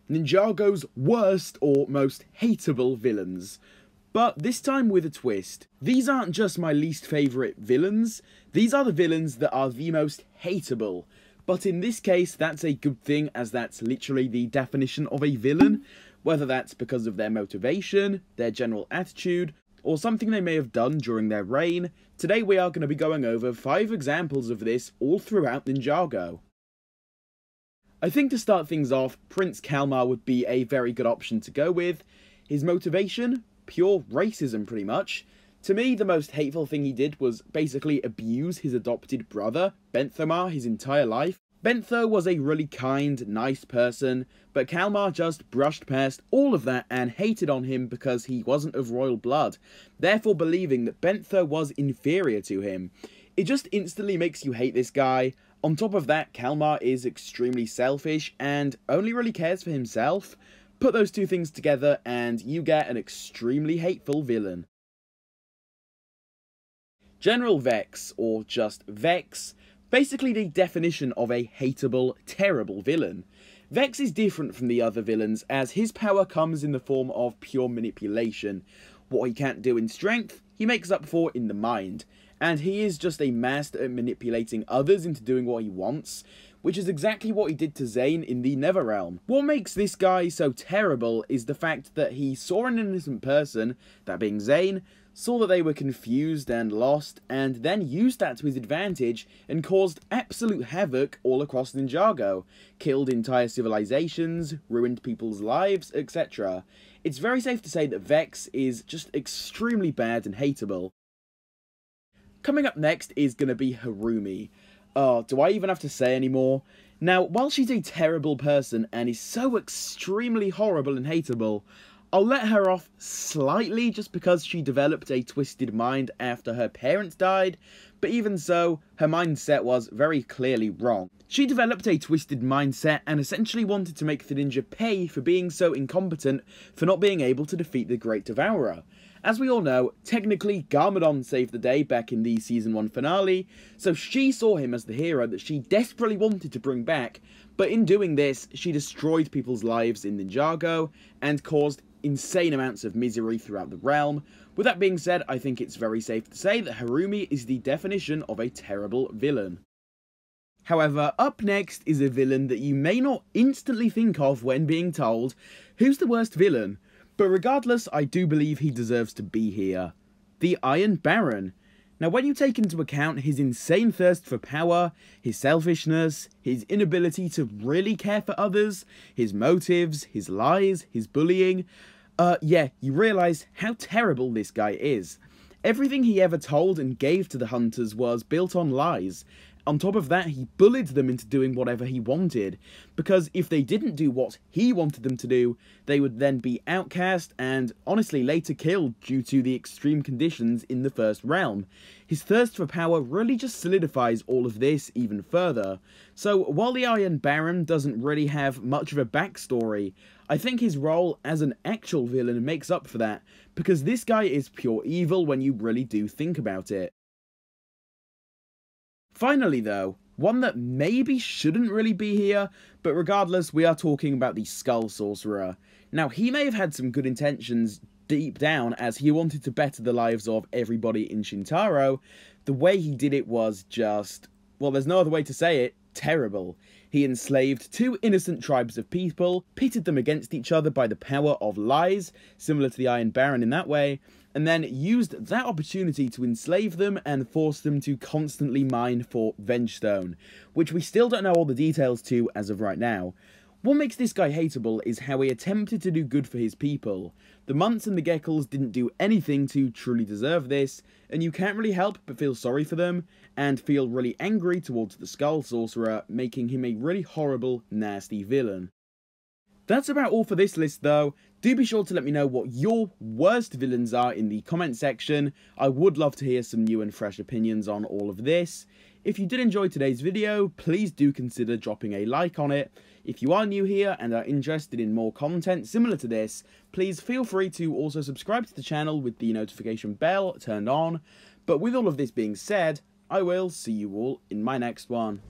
Ninjago's worst or most hateable villains. But this time with a twist. These aren't just my least favourite villains, these are the villains that are the most hateable. But in this case, that's a good thing, as that's literally the definition of a villain, whether that's because of their motivation, their general attitude, or something they may have done during their reign. Today we are going to be going over 5 examples of this all throughout Ninjago. I think to start things off, Prince Kalmar would be a very good option to go with. His motivation? Pure racism, pretty much. To me, the most hateful thing he did was basically abuse his adopted brother, Benthamar, his entire life. Bentho was a really kind, nice person, but Kalmar just brushed past all of that and hated on him because he wasn't of royal blood, therefore believing that Bentho was inferior to him. It just instantly makes you hate this guy. On top of that, Kalmar is extremely selfish and only really cares for himself. Put those two things together and you get an extremely hateful villain. General Vex, or just Vex, basically the definition of a hateable, terrible villain. Vex is different from the other villains as his power comes in the form of pure manipulation. What he can't do in strength, he makes up for in the mind. And he is just a master at manipulating others into doing what he wants, which is exactly what he did to Zane in the Netherrealm. What makes this guy so terrible is the fact that he saw an innocent person, that being Zane, saw that they were confused and lost, and then used that to his advantage and caused absolute havoc all across Ninjago, killed entire civilizations, ruined people's lives, etc. It's very safe to say that Vex is just extremely bad and hateable. Coming up next is going to be Harumi. Oh, do I even have to say any more? Now, while she's a terrible person and is so extremely horrible and hateable, I'll let her off slightly just because she developed a twisted mind after her parents died, but even so, her mindset was very clearly wrong. She developed a twisted mindset and essentially wanted to make the ninja pay for being so incompetent for not being able to defeat the Great Devourer. As we all know, technically Garmadon saved the day back in the Season 1 finale, so she saw him as the hero that she desperately wanted to bring back, but in doing this, she destroyed people's lives in Ninjago and caused insane amounts of misery throughout the realm. With that being said, I think it's very safe to say that Harumi is the definition of a terrible villain. However, up next is a villain that you may not instantly think of when being told, who's the worst villain? But regardless, I do believe he deserves to be here. The Iron Baron. Now, when you take into account his insane thirst for power, his selfishness, his inability to really care for others, his motives, his lies, his bullying, yeah, you realise how terrible this guy is. Everything he ever told and gave to the hunters was built on lies. On top of that, he bullied them into doing whatever he wanted, because if they didn't do what he wanted them to do, they would then be outcast and honestly later killed due to the extreme conditions in the First Realm. His thirst for power really just solidifies all of this even further. So while the Iron Baron doesn't really have much of a backstory, I think his role as an actual villain makes up for that, because this guy is pure evil when you really do think about it. Finally though, one that maybe shouldn't really be here, but regardless, we are talking about the Skull Sorcerer. Now, he may have had some good intentions deep down as he wanted to better the lives of everybody in Shintaro. The way he did it was just, well, there's no other way to say it, terrible. He enslaved 2 innocent tribes of people, pitted them against each other by the power of lies, similar to the Iron Baron in that way, and then used that opportunity to enslave them and force them to constantly mine for Vengestone, which we still don't know all the details to as of right now. What makes this guy hateable is how he attempted to do good for his people. The Munts and the Geckles didn't do anything to truly deserve this, and you can't really help but feel sorry for them, and feel really angry towards the Skull Sorcerer, making him a really horrible, nasty villain. That's about all for this list though. Do be sure to let me know what your worst villains are in the comment section. I would love to hear some new and fresh opinions on all of this. If you did enjoy today's video, please do consider dropping a like on it. If you are new here and are interested in more content similar to this, please feel free to also subscribe to the channel with the notification bell turned on. But with all of this being said, I will see you all in my next one.